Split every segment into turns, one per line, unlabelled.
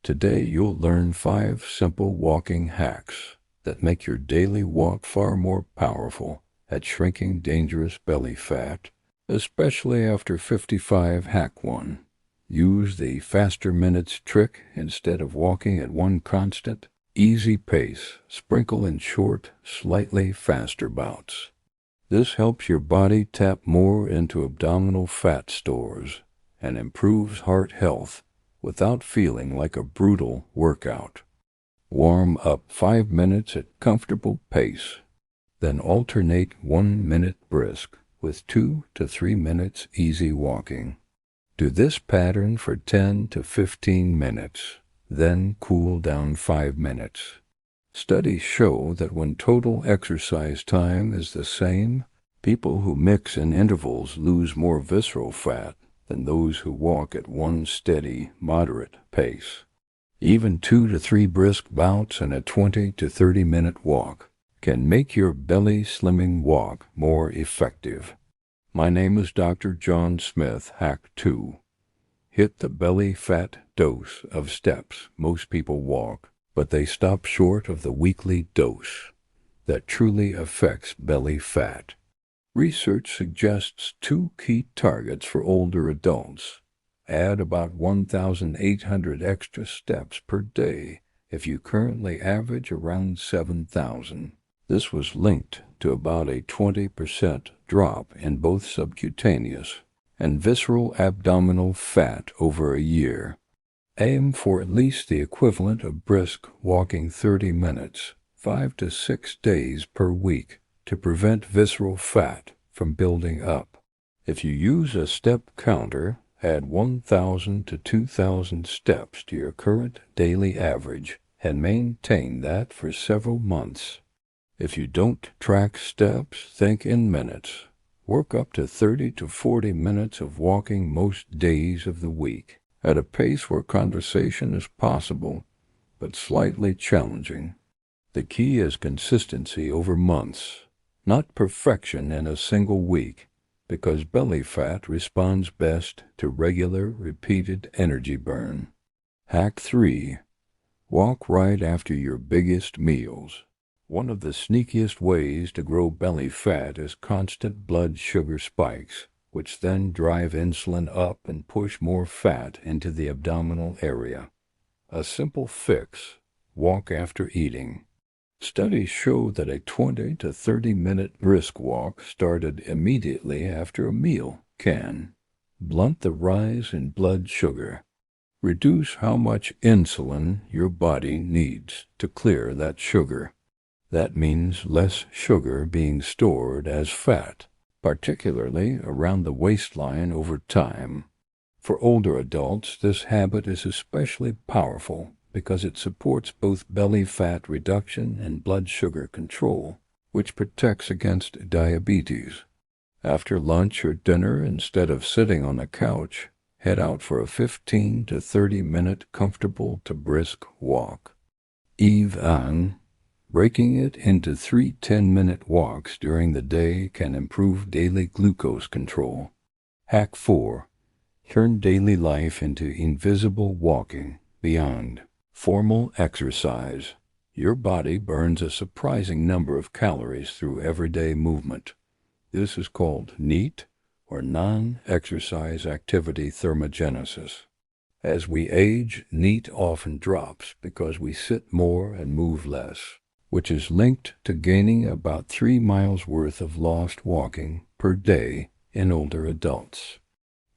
Today you'll learn 5 simple walking hacks that make your daily walk far more powerful at shrinking dangerous belly fat, especially after 55. Hack 1. Use the faster minutes trick instead of walking at one constant, easy pace. Sprinkle in short, slightly faster bouts. This helps your body tap more into abdominal fat stores and improves heart health without feeling like a brutal workout. Warm up 5 minutes at comfortable pace, then alternate 1 minute brisk with 2 to 3 minutes easy walking. Do this pattern for 10 to 15 minutes, then cool down 5 minutes. Studies show that when total exercise time is the same, people who mix in intervals lose more visceral fat than those who walk at one steady, moderate pace. Even 2 to 3 brisk bouts and a 20 to 30 minute walk can make your belly slimming walk more effective. My name is Dr. John Smith. Hack 2. Hit the belly fat dose of steps most people walk, but they stop short of the weekly dose that truly affects belly fat. Research suggests 2 key targets for older adults. Add about 1,800 extra steps per day if you currently average around 7,000. This was linked to about a 20% drop in both subcutaneous and visceral abdominal fat over a year. Aim for at least the equivalent of brisk walking 30 minutes, 5 to 6 days per week, to prevent visceral fat from building up. If you use a step counter, add 1,000 to 2,000 steps to your current daily average and maintain that for several months. If you don't track steps, think in minutes. Work up to 30 to 40 minutes of walking most days of the week, at a pace where conversation is possible, but slightly challenging. The key is consistency over months, not perfection in a single week, because belly fat responds best to regular, repeated energy burn. Hack 3. Walk right after your biggest meals. One of the sneakiest ways to grow belly fat is constant blood sugar spikes, which then drive insulin up and push more fat into the abdominal area. A simple fix: walk after eating. Studies show that a 20 to 30 minute brisk walk started immediately after a meal can blunt the rise in blood sugar, reduce how much insulin your body needs to clear that sugar. That means less sugar being stored as fat, particularly around the waistline over time. For older adults, this habit is especially powerful because it supports both belly fat reduction and blood sugar control, which protects against diabetes. After lunch or dinner, instead of sitting on a couch, head out for a 15 to 30 minute comfortable to brisk walk. Even breaking it into 3 10-minute walks during the day can improve daily glucose control. Hack 4. Turn daily life into invisible walking beyond formal exercise. Your body burns a surprising number of calories through everyday movement. This is called NEAT, or non-exercise activity thermogenesis. As we age, NEAT often drops because we sit more and move less, which is linked to gaining about 3 miles worth of lost walking per day in older adults.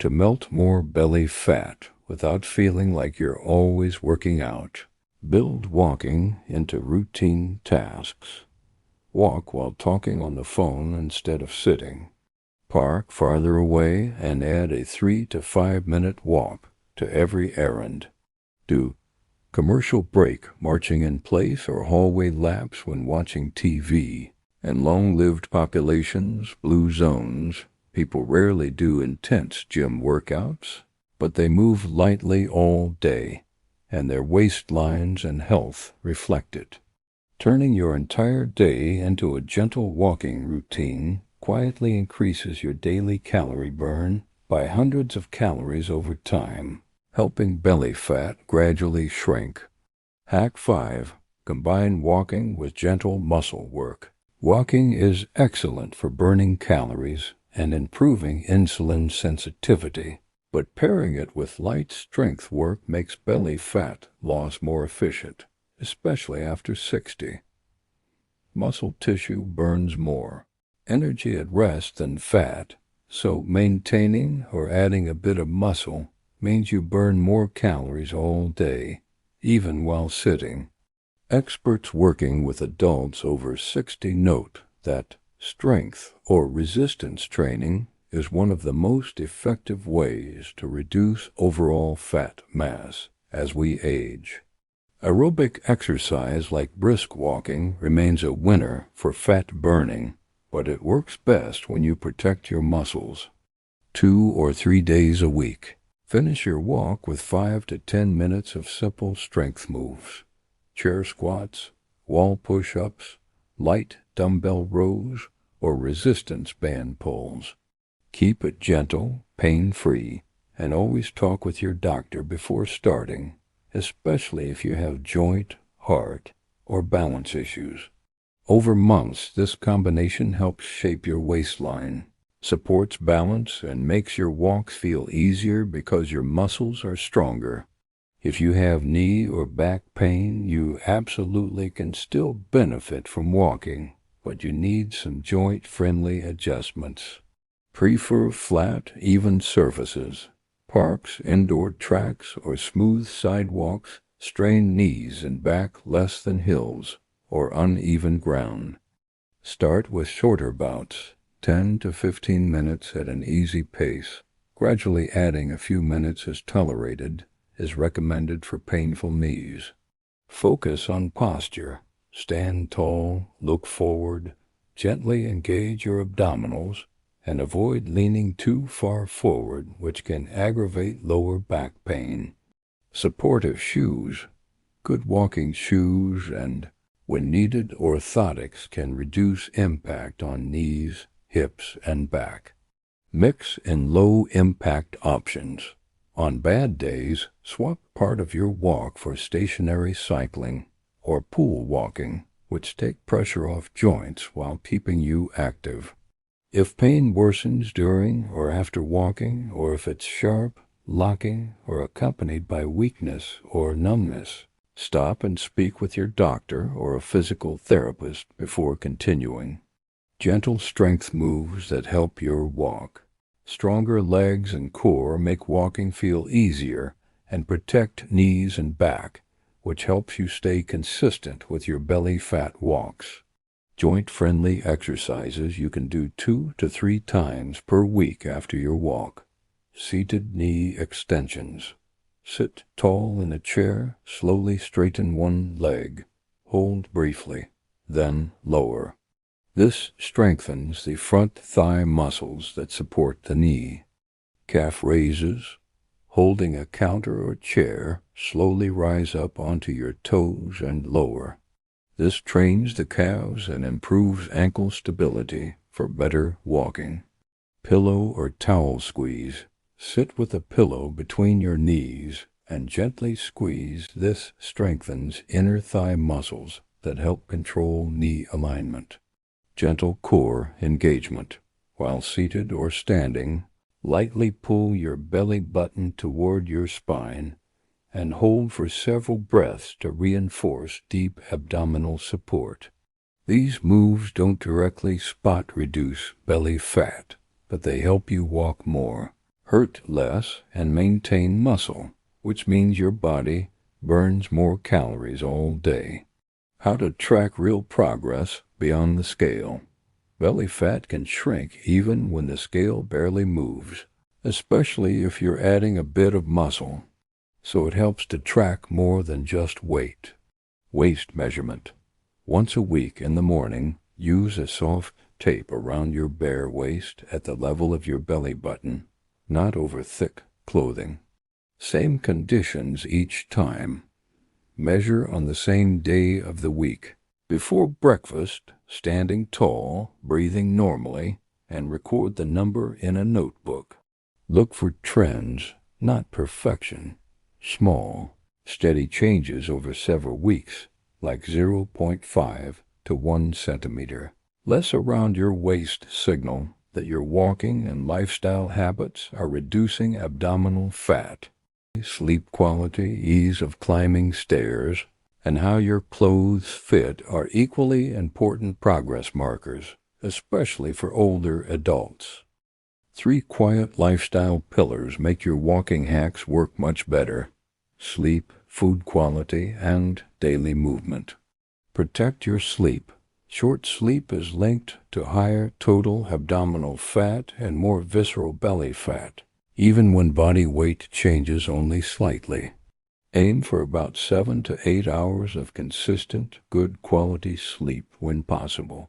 To melt more belly fat without feeling like you're always working out, build walking into routine tasks. Walk while talking on the phone instead of sitting. Park farther away and add a 3 to 5 minute walk to every errand. Do commercial break marching in place or hallway laps when watching TV. In long-lived populations, blue zones, people rarely do intense gym workouts, but they move lightly all day, and their waistlines and health reflect it. Turning your entire day into a gentle walking routine quietly increases your daily calorie burn by hundreds of calories over time. helping belly fat gradually shrink. Hack 5. Combine walking with gentle muscle work. Walking is excellent for burning calories and improving insulin sensitivity, but pairing it with light strength work makes belly fat loss more efficient, especially after 60. Muscle tissue burns more energy at rest than fat, so maintaining or adding a bit of muscle means you burn more calories all day, even while sitting. Experts working with adults over 60 note that strength or resistance training is one of the most effective ways to reduce overall fat mass as we age. Aerobic exercise like brisk walking remains a winner for fat burning, but it works best when you protect your muscles. 2 or 3 days a week. Finish your walk with 5 to 10 minutes of simple strength moves. Chair squats, wall push-ups, light dumbbell rows, or resistance band pulls. Keep it gentle, pain-free, and always talk with your doctor before starting, especially if you have joint, heart, or balance issues. Over months, this combination helps shape your waistline, supports balance, and makes your walks feel easier because your muscles are stronger. If you have knee or back pain, you absolutely can still benefit from walking, but you need some joint-friendly adjustments. Prefer flat, even surfaces. Parks, indoor tracks, or smooth sidewalks strain knees and back less than hills or uneven ground. Start with shorter bouts, 10 to 15 minutes at an easy pace. Gradually adding a few minutes as tolerated is recommended for painful knees. Focus on posture. Stand tall, look forward, gently engage your abdominals, and avoid leaning too far forward, which can aggravate lower back pain. Supportive shoes. Good walking shoes and, when needed, orthotics can reduce impact on knees, hips, and back. Mix in low-impact options. On bad days, swap part of your walk for stationary cycling or pool walking, which take pressure off joints while keeping you active. If pain worsens during or after walking, or if it's sharp, locking, or accompanied by weakness or numbness, stop and speak with your doctor or a physical therapist before continuing. Gentle strength moves that help your walk. Stronger legs and core make walking feel easier and protect knees and back, which helps you stay consistent with your belly fat walks. Joint-friendly exercises you can do 2 to 3 times per week after your walk. Seated knee extensions. Sit tall in a chair, slowly straighten one leg. Hold briefly, then lower. This strengthens the front thigh muscles that support the knee. Calf raises. Holding a counter or chair, slowly rise up onto your toes and lower. This trains the calves and improves ankle stability for better walking. Pillow or towel squeeze. Sit with a pillow between your knees and gently squeeze. This strengthens inner thigh muscles that help control knee alignment. Gentle core engagement. While seated or standing, lightly pull your belly button toward your spine and hold for several breaths to reinforce deep abdominal support. These moves don't directly spot reduce belly fat, but they help you walk more, hurt less, and maintain muscle, which means your body burns more calories all day. How to track real progress beyond the scale. Belly fat can shrink even when the scale barely moves, especially if you're adding a bit of muscle. So it helps to track more than just weight. Waist measurement. Once a week in the morning, use a soft tape around your bare waist at the level of your belly button, not over thick clothing. Same conditions each time. Measure on the same day of the week. Before breakfast, standing tall, breathing normally, and record the number in a notebook. Look for trends, not perfection, Small, steady changes over several weeks, like 0.5 to 1 centimeter, less around your waist, signal that your walking and lifestyle habits are reducing abdominal fat. Sleep quality, ease of climbing stairs, and how your clothes fit are equally important progress markers, especially for older adults. 3 quiet lifestyle pillars make your walking hacks work much better: sleep, food quality, and daily movement. Protect your sleep. Short sleep is linked to higher total abdominal fat and more visceral belly fat, even when body weight changes only slightly. Aim for about 7 to 8 hours of consistent, good quality sleep when possible.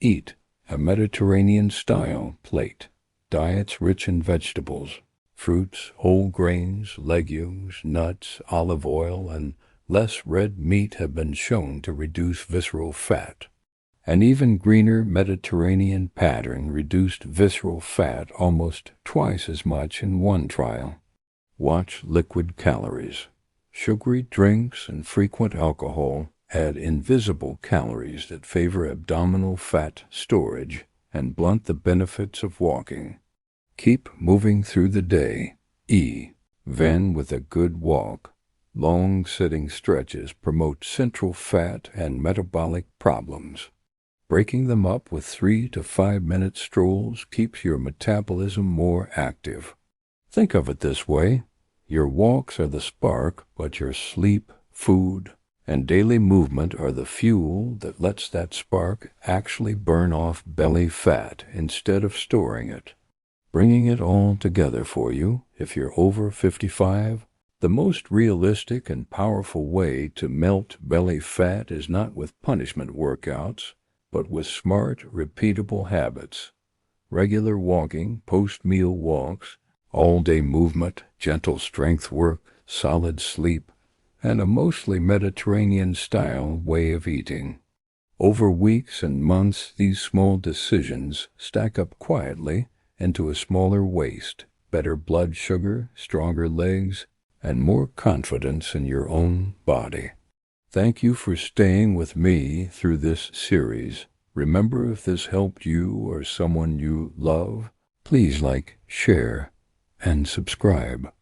Eat a Mediterranean-style plate. Diets rich in vegetables, fruits, whole grains, legumes, nuts, olive oil, and less red meat have been shown to reduce visceral fat. An even greener Mediterranean pattern reduced visceral fat almost twice as much in one trial. Watch liquid calories. Sugary drinks and frequent alcohol add invisible calories that favor abdominal fat storage and blunt the benefits of walking. Keep moving through the day. Then with a good walk. Long sitting stretches promote central fat and metabolic problems. Breaking them up with 3 to 5 minute strolls keeps your metabolism more active. Think of it this way: your walks are the spark, but your sleep, food, and daily movement are the fuel that lets that spark actually burn off belly fat instead of storing it. Bringing it all together for you, if you're over 55, the most realistic and powerful way to melt belly fat is not with punishment workouts, but with smart, repeatable habits. Regular walking, post-meal walks, all-day movement, gentle strength work, solid sleep, and a mostly Mediterranean-style way of eating. Over weeks and months, these small decisions stack up quietly into a smaller waist, better blood sugar, stronger legs, and more confidence in your own body. Thank you for staying with me through this series. Remember, if this helped you or someone you love, please like, share, and subscribe.